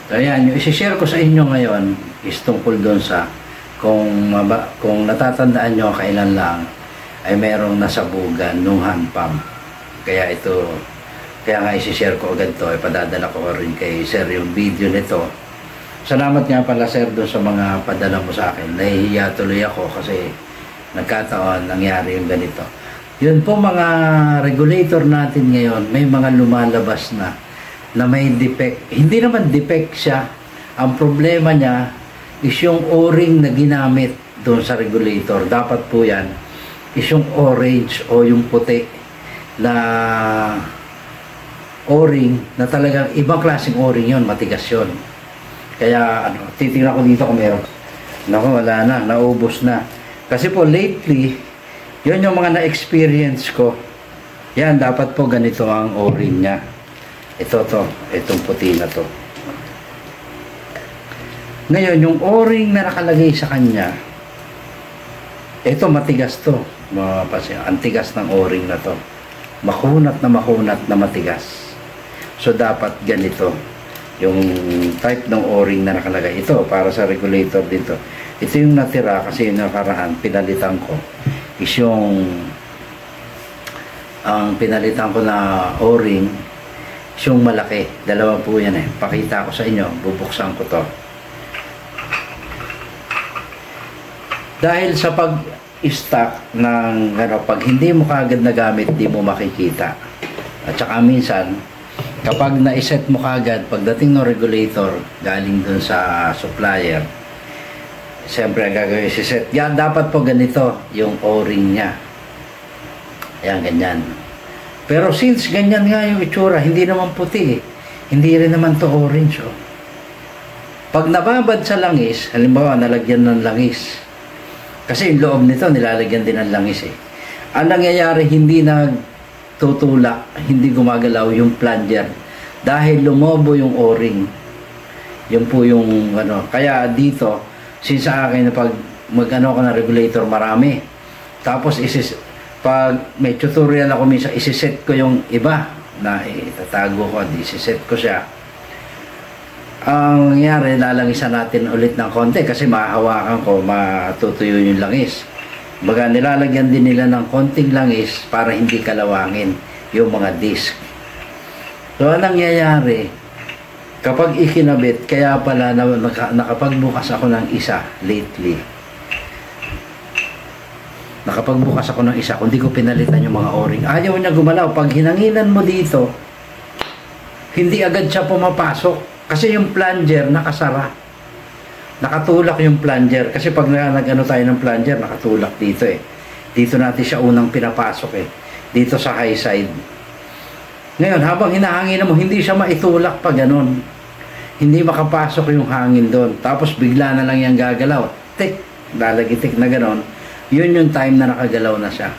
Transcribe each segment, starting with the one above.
So ayan, yung isi-share ko sa inyo ngayon is tungkol doon sa kung natatandaan nyo kailan lang ay merong nasabugan nung hand pump. Kaya nga isi-share ko agad to, ipadadala ko rin kay sir yung video nito. Salamat nga pala sir doon sa mga padala mo sa akin. Nahihiya tuloy ako kasi nagkataon nangyari yung ganito. Yun po mga regulator natin ngayon, may mga lumalabas na may defect. Hindi naman defect siya. Ang problema niya is yung o-ring na ginamit doon sa regulator. Dapat po yan is yung orange o yung puti na o-ring na talagang ibang klaseng o-ring yun, matigas yun. Kaya titingnan ko dito kung meron. Naku, wala na, naubos na. Kasi po lately, yun yung mga na-experience ko. Yan, dapat po ganito ang o-ring niya. Itong puti na to. Ngayon, yung o-ring na nakalagay sa kanya, ito matigas to. Ang tigas ng o-ring na to. Makunat na matigas. So, dapat ganito. Yung type ng o-ring na nakalagay. Ito, para sa regulator dito. Ito yung natira kasi yung nakaraan, pinalitan ko. Is ang pinalitan ko na o-ring, yung malaki. Dalawa po yan eh. Pakita ko sa inyo. Bubuksan ko to. Dahil sa pag-stock ng pag hindi mo kagad nagamit, di mo makikita. At saka minsan, kapag na-set mo kagad, pagdating ng regulator, galing dun sa supplier, siyempre ang gagawin si-set. Yan, dapat po ganito yung o-ring niya. Ayan, ganyan. Pero since ganyan nga yung itsura, hindi naman puti eh. Hindi rin naman to orange oh. Pag nababad sa langis, halimbawa nalagyan ng langis. Kasi yung loob nito nilalagyan din ng langis eh. Ang nangyayari, hindi nagtutulak, hindi gumagalaw yung plunger. Dahil lumobo yung o-ring. Yun po yung Kaya dito, since sa akin pag mag-ko na regulator marami. Tapos pag may tutorial ako minsan, isiset ko yung iba na itatago ko, isiset ko siya. Ang nangyari, lalangisan natin ulit ng konti kasi mahahawakan ko, matutuyo yung langis. Baga nilalagyan din nila ng konting langis para hindi kalawangin yung mga disc. So anong nangyayari, kapag ikinabit, kaya pala nakapagbukas ako ng isa lately. Nakapagbukas ako ng isa, kung di ko pinalitan yung mga o-ring, ayaw niya gumalaw. Pag hinanginan mo dito, hindi agad siya pumapasok. Kasi yung plunger nakasara. Nakatulak yung plunger. Kasi pag nag-ano tayo ng plunger, nakatulak dito eh. Dito natin siya unang pinapasok eh. Dito sa high side. Ngayon, habang hinahanginan mo, hindi siya maitulak pa ganun. Hindi makapasok yung hangin doon. Tapos bigla na lang yung gagalaw. Tik, lalagitik na ganun. Yun yung time na nakagalaw na siya.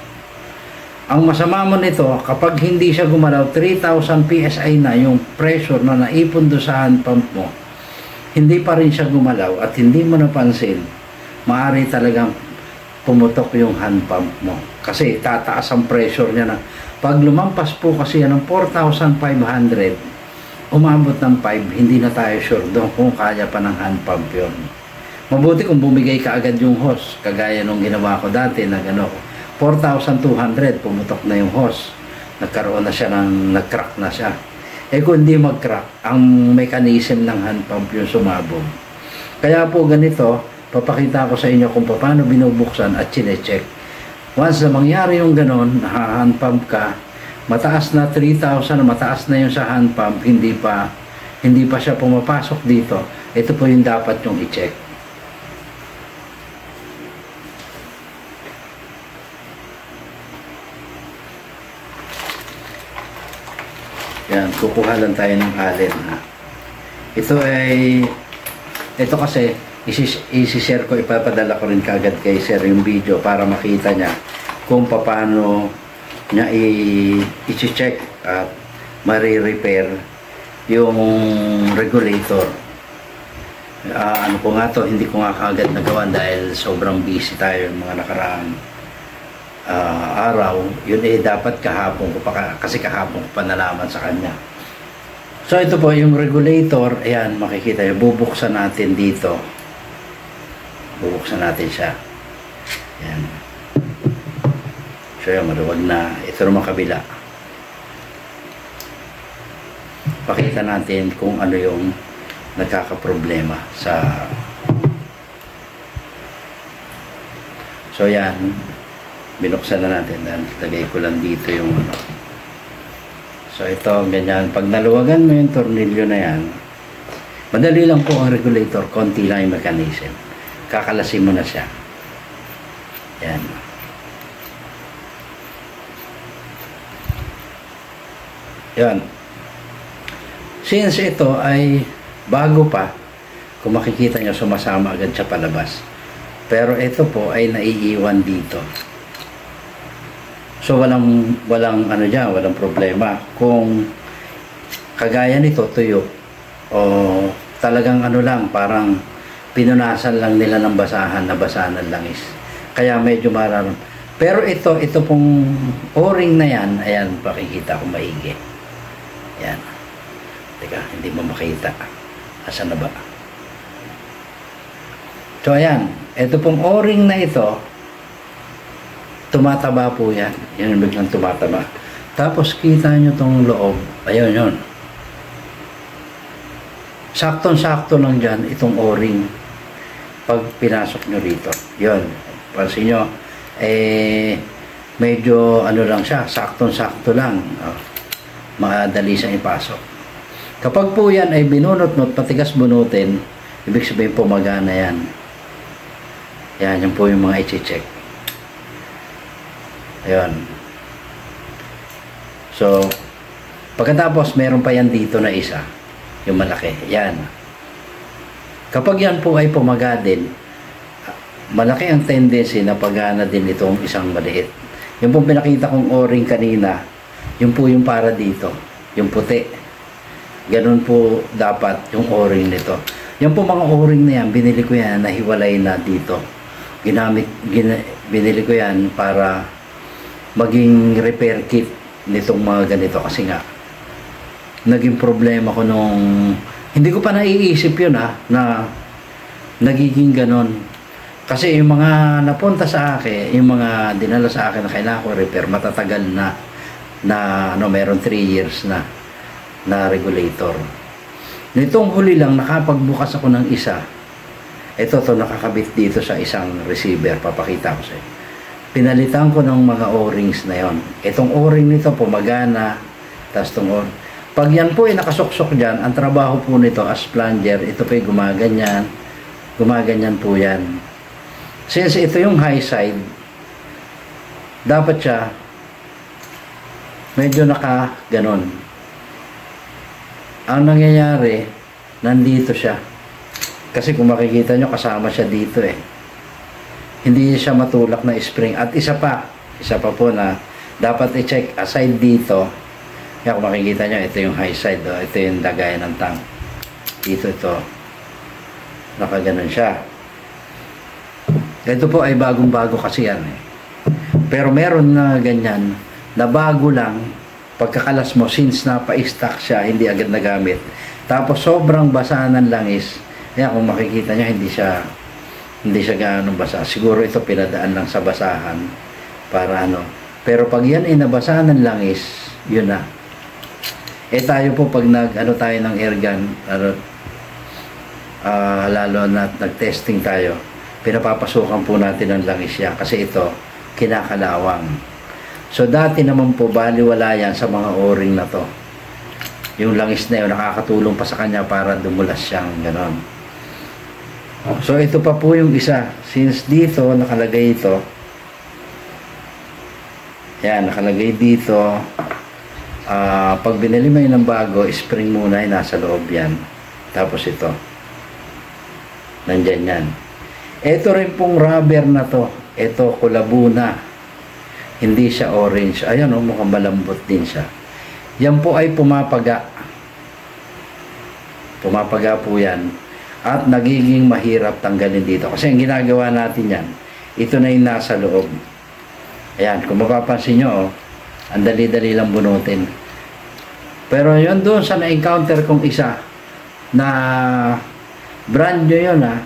Ang masama mo nito, kapag hindi siya gumalaw, 3,000 PSI na yung pressure na naipon doon sa hand pump mo, hindi pa rin siya gumalaw at hindi mo napansin, maaari talagang pumutok yung hand pump mo. Kasi tataas ang pressure niya na. Pag lumampas po kasi yan ng 4,500, umabot ng 5, hindi na tayo sure doon kung kaya pa ng hand pump yun. Mabuti kung bumigay ka agad yung hose, kagaya nung ginawa ko dati na 4,200, pumutok na yung hose. Nagkaroon na siya nag-crack na siya. Eh kung hindi mag-crack, ang mechanism ng hand pump yung sumabog. Kaya po ganito, papakita ko sa inyo kung paano binubuksan at chine-check. Once na mangyari yung ganon, hand pump ka, mataas na 3,000, mataas na yung sa hand pump, hindi pa siya pumapasok dito. Ito po yung dapat yung i-check. Yan, kukuha lang tayo ng allen ha. Ito kasi isi-share ko, ipapadala ko rin kagad kay sir yung video para makita niya kung paano niya i-check at mari-repair yung regulator. Ano ko nga to, hindi ko nga kagad nagawa dahil sobrang busy tayo yung mga nakaraang araw. Yun dapat kahapon ko pa, kasi kahapon ko pa nalaman sa kanya. So ito po yung regulator, ayan makikita nyo, bubuksan natin dito. Bubuksan natin siya. Ayan. So yan, maluwag na. Ito naman kabila. Pakita natin kung ano yung nagkakaproblema sa... So yan, binuksan na natin. Lagay ko lang dito yung ano. So ito, ganyan. Pag naluwagan mo yung tornilyo na yan, madali lang po ang regulator, konti lang yung mechanism. Kakalasin mo na siya. Yan. Yan. Since ito ay bago pa, kung makikita nyo, sumasama agad siya palabas. Pero ito po ay naiiwan dito. So walang ano diyan, walang problema. Kung kagaya nito tuyo o talagang ano lang, parang pinunasan lang nila ng basahan, nabasahan ng langis. Kaya medyo mararam. Pero ito pong o-ring na yan, ayan, pakikita ko maigi. Ayan. Teka, hindi mo makita. Asan na ba? So ayan, ito pong o-ring na ito, tumataba po yan. Yan yung biglang tumataba. Tapos kita nyo tong loob. Ayun yun. Saktong-sakto lang dyan itong o-ring pag pinasok nyo rito. Yun. Pansin nyo, medyo ano lang siya, saktong-sakto lang. Madali siyang ipasok. Kapag po yan ay binunot-not, patigas bunutin, ibig sabihin pumagana yan. Yan, yan po yung mga i-check. Ayun. So, pagkatapos, meron pa yan dito na isa. Yung malaki. Yan. Kapag yan po ay pumaga din, malaki ang tendency na pagana din itong isang maliit. Yung po pinakita kong o-ring kanina, yung po yung para dito. Yung puti. Ganun po dapat yung o-ring nito. Yung po mga o-ring na yan, binili ko yan, nahiwalay na dito. Binili ko yan para maging repair kit nitong mga ganito kasi nga naging problema ko nung hindi ko pa naiisip yun na nagiging ganon kasi yung mga napunta sa akin, yung mga dinala sa akin na kailangan ko repair, matatagal na ano, meron 3 years na regulator. Nitong huli lang nakapagbukas ako ng isa. Ito nakakabit dito sa isang receiver, papakita ko sa inyo. Pinalitan ko ng mga o-rings na yon. Itong o-ring nito pumagana, tapos itong o-ring. Pag yan po ay nakasuksok dyan, ang trabaho po nito as plunger, ito po ay gumaganyan. Gumaganyan po yan. Since ito yung high side, dapat siya medyo naka-ganon. Ang nangyayari, nandito siya. Kasi kung makikita nyo, kasama siya dito Hindi siya matulak na spring. At isa pa po na dapat i-check aside dito. Kaya kung makikita nyo, ito yung high side. Ito yung lagayan ng tank. Dito ito. Nakaganon siya. Ito po ay bagong-bago kasi yan Pero meron na ganyan na bago lang pagkakalas mo since napa-stock siya, hindi agad nagamit. Tapos sobrang basa ng langis. Kaya kung makikita nyo, hindi siya gaano basa. Siguro ito pinadaan lang sa basahan para ano. Pero pag yan ay nabasahan ng langis, yun na. Tayo po pag tayo ng airgun, lalo na nag-testing tayo, pinapapasukan po natin ng langis siya kasi ito kinakalawang. So dati naman po baliwala yan sa mga o-ring na to. Yung langis na yun nakakatulong pa sa kanya para dumulas siyang ganon. So ito pa po yung isa. Since dito nakalagay ito. Yan, nakalagay dito. Pag binili mo yun ng bago, spring muna ay nasa loob yan. Tapos ito. Nandyan yan. Ito rin pong rubber na to. Ito, kulabuna. Hindi siya orange. Ayan mukhang malambot din siya. Yan po ay pumapaga. Pumapaga po yan. At nagiging mahirap tanggalin dito. Kasi ang ginagawa natin yan, ito na yung nasa loob. Ayan, kung mapapansin nyo, ang dali-dali lang bunutin. Pero yun doon sa na-encounter kong isa na brand new yun ha.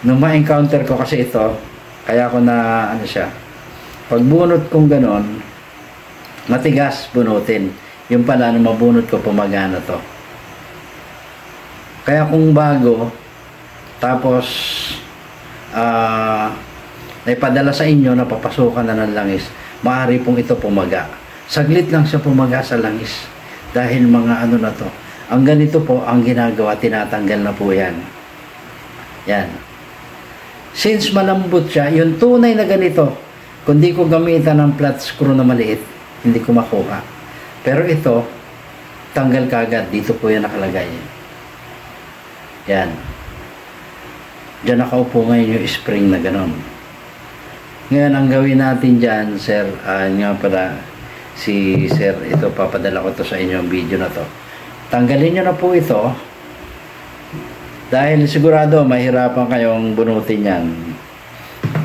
Nung ma-encounter ko kasi ito, kaya ko na ano siya, pagbunot kong ganon, matigas bunutin. Yung pala nung mabunot ko, pumagana to. Kaya kung bago, tapos naipadala sa inyo na papasukan na ng langis, maaari pong ito pumaga. Saglit lang siya pumaga sa langis dahil mga ano na to. Ang ganito po ang ginagawa, tinatanggal na po yan. Yan. Since malambot siya, yung tunay na ganito, kung di ko gamitan ng flat screw na maliit, hindi ko makuha. Pero ito, tanggal kagad. Dito po yan nakalagay. Yan. Diyan nakaupo ngayon yung spring na ganon. Ngayon, ang gawin natin dyan, sir, nga pala, si sir, ito, papadala ko to sa inyo ang video na to. Tanggalin nyo na po ito. Dahil sigurado, mahirapan kayong bunutin yan.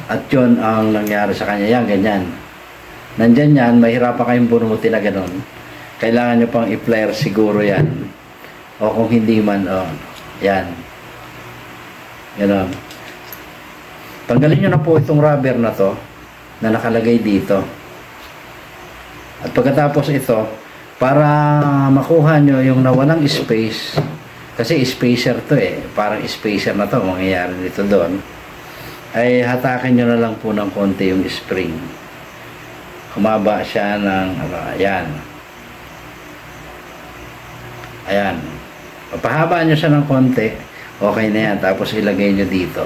At yun ang nangyari sa kanya. Yan, ganyan. Nandyan yan, mahirapan kayong bunutin na ganon. Kailangan nyo pang i-flare siguro yan. O kung hindi man, yan. Ganon. Tanggalin nyo na po itong rubber na to na nakalagay dito. At pagkatapos ito, para makuha nyo yung nawalang space, kasi spacer to parang spacer na to, mangyayari dito doon, ay hatakin nyo na lang po ng konti yung spring. Kumaba siya ng, ayan. Ayan. Papahaba nyo siya ng konti, okay na yan. Tapos ilagay nyo dito.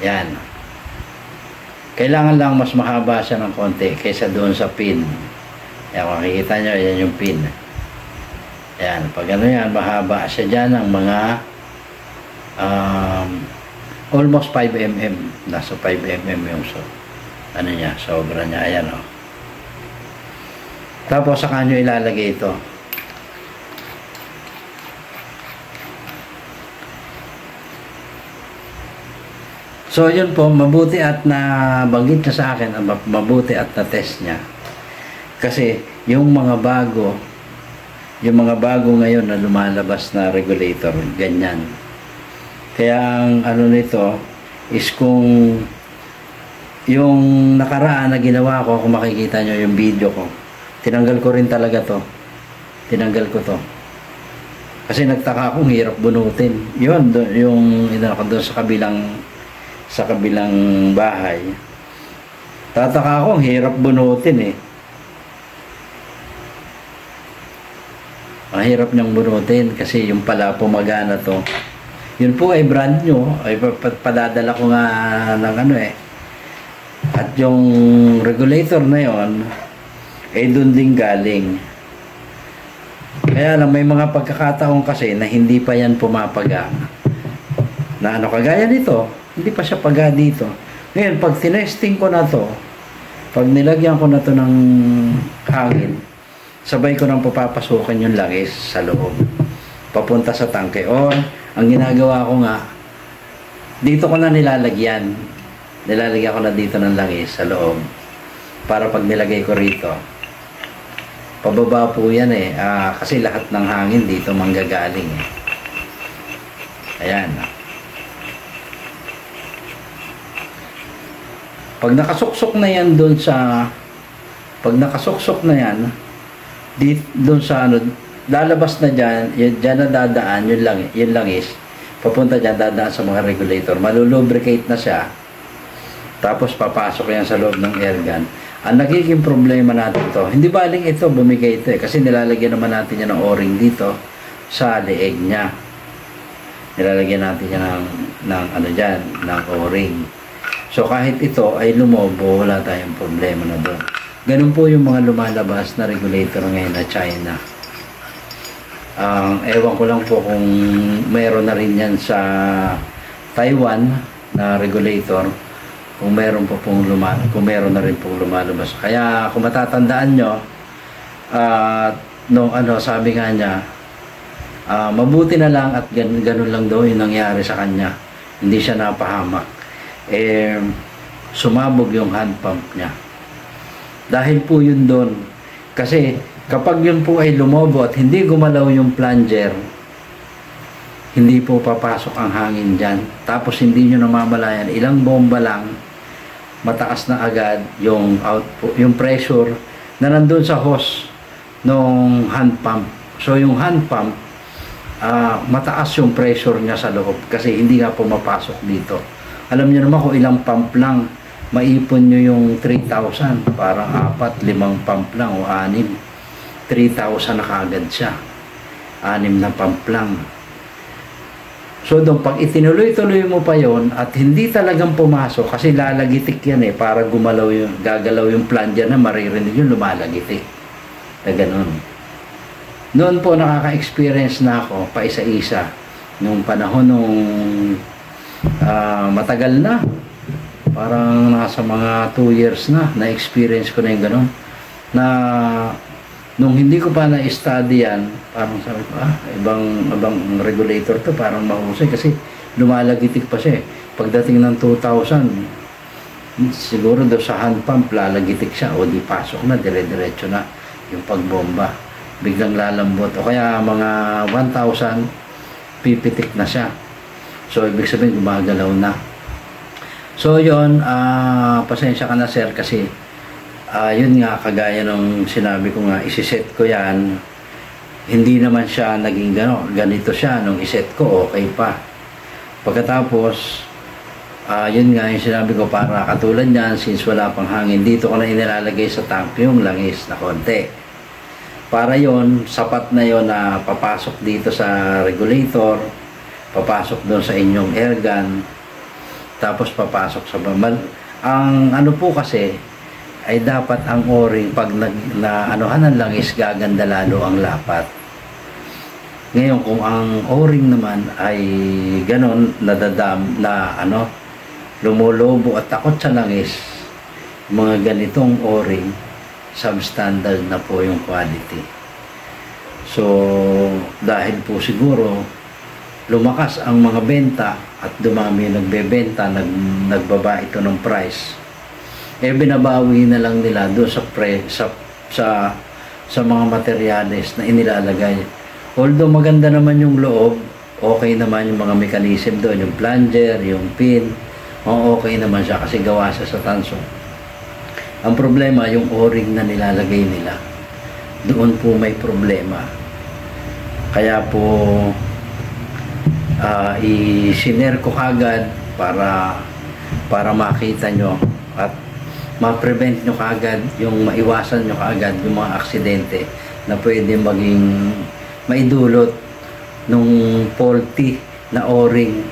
Yan. Kailangan lang mas mahaba siya ng konti kaysa doon sa pin. Yan, makikita nyo, yan yung pin. Yan, pag ano yan, mahaba siya dyan ng mga almost 5 mm. Nasa 5 mm yung ano niya, sobra niya. Ayan o. Tapos saka nyo ilalagay ito. So yun po, mabuti at nabanggit niya sa akin, mabuti at na-test niya. Kasi yung mga bago ngayon na lumalabas na regulator, ganyan. Kaya ang ano nito is kung yung nakaraan na ginawa ko, kung makikita nyo yung video ko, tinanggal ko rin talaga to. Tinanggal ko to. Kasi nagtaka akong hirap bunutin. Yun, yung doon sa kabilang bahay. Tataka akong hirap bunutin Mahirap niyang bunutin kasi yung pala pumagana to. Yun po ay brand new. Ay padadala ko nga ng ano At yung regulator na yon ay doon din galing. Kaya lang may mga pagkakataon kasi na hindi pa yan pumapaga. Na ano kagaya nito, hindi pa siya paga dito. Ngayon, pag tinesting ko na to, pag nilagyan ko na to ng hangin, sabay ko nang papapasukin yung langis sa loob. Papunta sa tangke. Or, ang ginagawa ko nga, dito ko na nilalagyan. Nilalagyan ko na dito ng langis sa loob. Para pag nilagay ko rito, pababa po yan kasi lahat ng hangin dito manggagaling Ayan. Pag nakasuksok na yan doon sa doon sa ano, lalabas na dyan na dadaan yung langis, papunta dyan, dadaan sa mga regulator, malulubricate na siya, tapos papasok yan sa loob ng air gun. Ang nagiging problema natin to, hindi baling ito bumigay ito kasi nilalagyan naman natin yan ng o-ring dito sa leeg niya. Nilalagyan natin yan ng ano dyan, ng o-ring. So kahit ito ay lumobo, wala tayong problema na doon. Ganun po yung mga lumalabas na regulator ngayon na China. Ewan ko lang po kung mayroon na rin yan sa Taiwan na regulator. Kung meron po pong kung meron na rin pong lumalabas. Kaya kung matatandaan nyo, sabi nga niya, mabuti na lang at ganun lang daw yung nangyari sa kanya. Hindi siya napahamak. Sumabog yung hand pump niya. Dahil po yun doon. Kasi Kapag yun po ay lumobo at hindi gumalaw yung plunger, hindi po papasok ang hangin dyan. Tapos hindi nyo namamalayan, ilang bomba lang, mataas na agad yung output, yung pressure na nandun sa hose ng hand pump. So yung hand pump, mataas yung pressure niya sa loob kasi hindi nga pumapasok dito. Alam niyo naman kung ilang pump lang, maipon nyo yung 3,000, parang 4, 5 pump lang o 6. 3,000 na kaagad siya. 6 na pump lang. So doon, pag itinuloy-tuloy mo pa yon at hindi talagang pumasok, kasi lalagitik yan para gumalaw yung, gagalaw yung plunger na maririnig yung lumalagitik. Na ganun. Noon po nakaka-experience na ako, pa isa-isa, nung panahon nung matagal na, parang nasa mga 2 years na-experience ko na yung ganun, na nung hindi ko pa na-study yan, parang sabi ko, ibang regulator to, parang mahusay kasi lumalagitik pa siya. Pagdating ng 2,000, siguro doon sa hand pump, lalagitik siya o di pasok na, dire-diretso na yung pagbomba. Biglang lalambot. O kaya mga 1,000, pipitik na siya. So, ibig sabihin, gumagalaw na. So, yun, pasensya ka na sir kasi yun nga, kagaya nung sinabi ko nga, isiset ko yan, hindi naman siya naging ganito siya, nung iset ko, okay pa. Pagkatapos, yun nga yung sinabi ko, para katulad yan, since wala pang hangin, dito ko na inilalagay sa tank yung langis na konti. Para yon sapat na yon na papasok dito sa regulator, papasok doon sa inyong air gun, tapos papasok sa bamal. Ang ano po kasi, ay dapat ang o-ring pag anuhan ng langis, gaganda lalo ang lapat. Ngayon kung ang o-ring naman ay ganon, lumolobo at takot sa langis, mga ganitong o-ring, substandard na po yung quality. So dahil po siguro lumakas ang mga benta at dumami nagbebenta, nagbaba ito ng price, binabawi na lang nila doon sa mga materyales na inilalagay. Although maganda naman yung loob, okay naman yung mga mechanism doon, yung plunger, yung pin, okay naman siya kasi gawa siya sa tanso. Ang problema, yung o-ring na nilalagay nila, doon po may problema. Kaya po i-share ko kagad para makita nyo at ma-prevent nyo kaagad, yung maiwasan nyo kaagad yung mga aksidente na pwede maging maidulot nung faulty na o-ring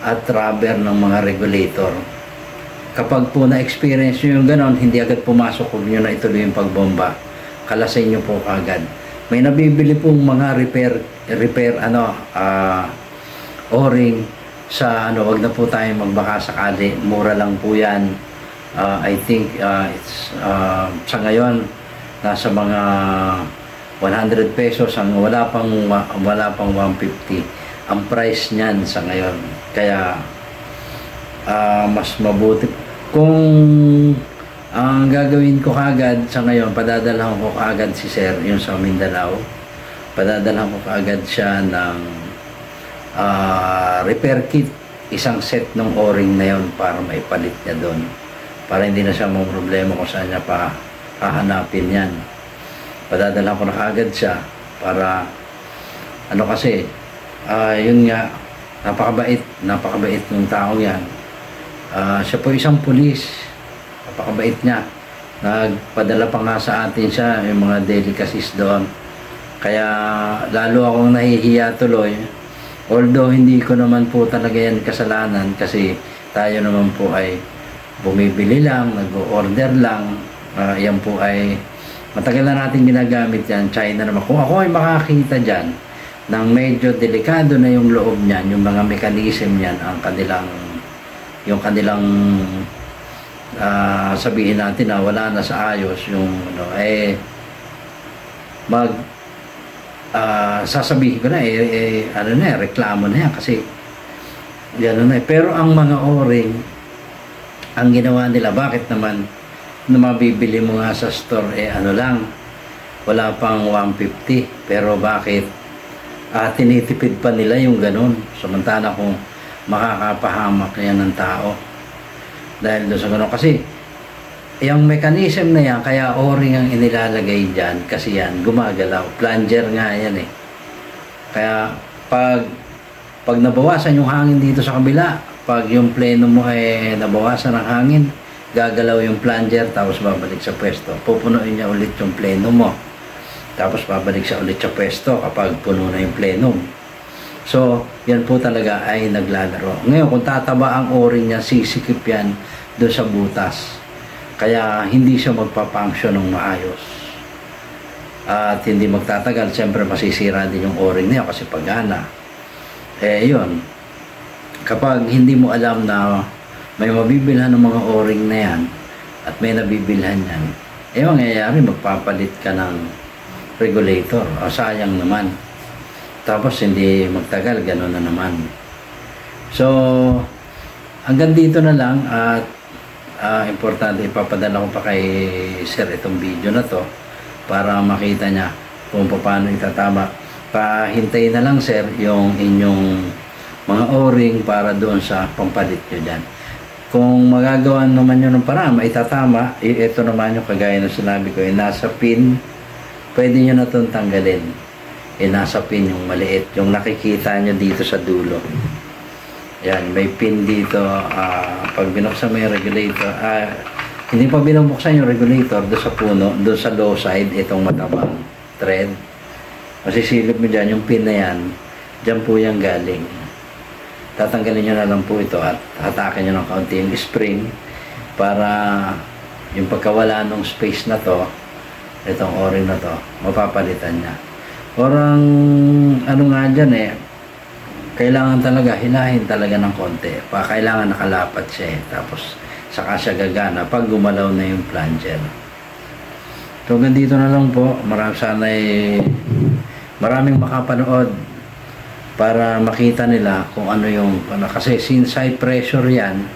at rubber ng mga regulator. Kapag po na-experience nyo yung ganon, hindi agad pumasok, huwag nyo na ituloy yung pagbomba. Kalasin nyo po kaagad. May nabibili pong mga repair o-ring sa wag na po tayo magbaka sakali, mura lang po yan. I think it's sa ngayon nasa mga 100 pesos ang wala pang 150 ang price niyan sa ngayon. Kaya mas mabuti kung ang gagawin ko kagad sa ngayon, padadalhan ko kagad si sir yung sa Mindanao, padadalhan ko kagad siya ng repair kit, isang set ng o-ring na yon para maipalit niya doon, para hindi na siya mong problema kung saan niya pa hahanapin yan. Padadala ko na agad siya para kasi yun nga, napakabait ng taong yan. Siya po isang pulis, napakabait niya. Nagpadala pa nga sa atin siya yung mga delicacies doon, kaya lalo akong nahihiya tuloy, although hindi ko naman po talaga yan kasalanan kasi tayo naman po ay bumibili lang, nag-order lang. Yan po ay matagal na natin ginagamit yan. China naman. Kung ako ay makakita dyan ng medyo delikado na yung loob niyan, yung mga mechanism niyan, yung kanilang sabihin natin na wala na sa ayos, yung sasabihin ko na reklamo na yan kasi gano'n na. Pero ang mga o-ring, ang ginawa nila, bakit naman na mabibili mo nga sa store, wala pang 150. Pero bakit? Tinitipid pa nila yung ganun. Samantala kung makakapahamak yan ng tao. Dahil doon sa ganun. Kasi, yung mechanism na yan, kaya o-ring ang inilalagay dyan. Kasi yan, gumagalaw. Plunger nga yan eh. Kaya, pag nabawasan yung hangin dito sa kabila, pag yung pleno mo ay nabawasan ng hangin, gagalaw yung plunger, tapos babalik sa pwesto. Pupunuin niya ulit yung pleno mo. Tapos babalik siya ulit sa pwesto kapag puno na yung plenum. So, yan po talaga ay naglalaro. Ngayon, kung tataba ang o-ring niya, sisikip yan doon sa butas. Kaya hindi siya magpapunction ng maayos. At hindi magtatagal. Siyempre, masisira din yung o-ring niya kasi pagana. Yun. Kapag hindi mo alam na may mabibilhan ng mga o-ring na yan at may nabibilhan yan, mangyayari, magpapalit ka ng regulator. Sayang naman. Tapos hindi magtagal, gano'n na naman. So, hanggang dito na lang at importante, ipapadala ko pa kay Sir itong video na to para makita niya kung paano itatama. Pahintayin na lang Sir yung inyong mga o-ring para doon sa pampalit nyo dyan. Kung magagawa naman nyo ng paraan, maitatama, ito naman yung kagaya na sinabi ko, nasa pin, pwede nyo na itong tanggalin. Nasa pin yung maliit. Yung nakikita nyo dito sa dulo. Yan, may pin dito. Pag binuksan mo yung regulator, hindi pa binubuksan yung regulator doon sa puno, doon sa low side, itong matabang thread. Masisilip mo dyan, yung pin na yan, dyan po yung galing. Tatanggalin nyo na lang po ito at hatakin nyo ng kaunti yung spring para yung pagkawala ng space na to, itong o-ring na to, mapapalitan niya. Orang ano nga dyan kailangan talaga, hilahin talaga ng konti. Kailangan nakalapat siya tapos saka siya gagana pag gumalaw na yung plunger. So, ganito na lang po. Maraming makapanood para makita nila kung ano yung, kasi since high pressure yan,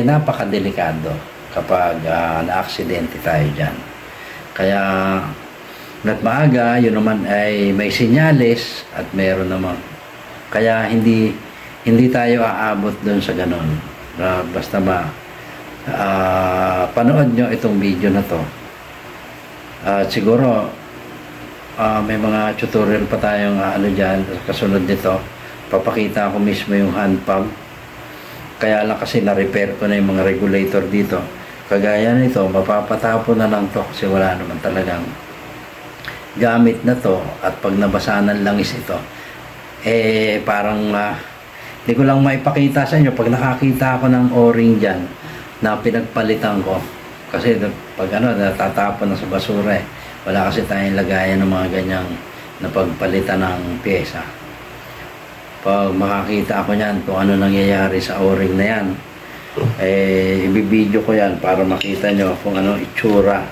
napakadelikado kapag na-aksidente tayo dyan. Kaya, at maaga, yun naman ay may senyales at meron naman. Kaya hindi tayo aabot doon sa ganon. Basta panood nyo itong video na to. At siguro, may mga tutorial pa tayong dyan, kasunod nito. Papakita ko mismo yung hand pump. Kaya lang kasi na-repair ko na yung mga regulator dito. Kagaya nito, mapapatapon na lang to kasi wala naman talagang gamit na to. At pag nabasanan langis ito, parang hindi ko lang maipakita sa inyo. Pag nakakita ako ng o-ring dyan na pinagpalitan ko, kasi pag natatapon na sa basura wala kasi tayong lagayan ng mga ganyang na pagpalitan ng pyesa. Pag makakita ako niyan kung ano nangyayari sa o-ring na yan, ibibideo ko yan para makita nyo kung ano itsura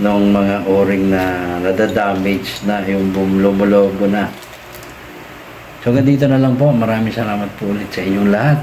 ng mga o-ring na nadadamage na, yung lumolobo na. So, ganito na lang po. Maraming salamat po ulit sa inyong lahat.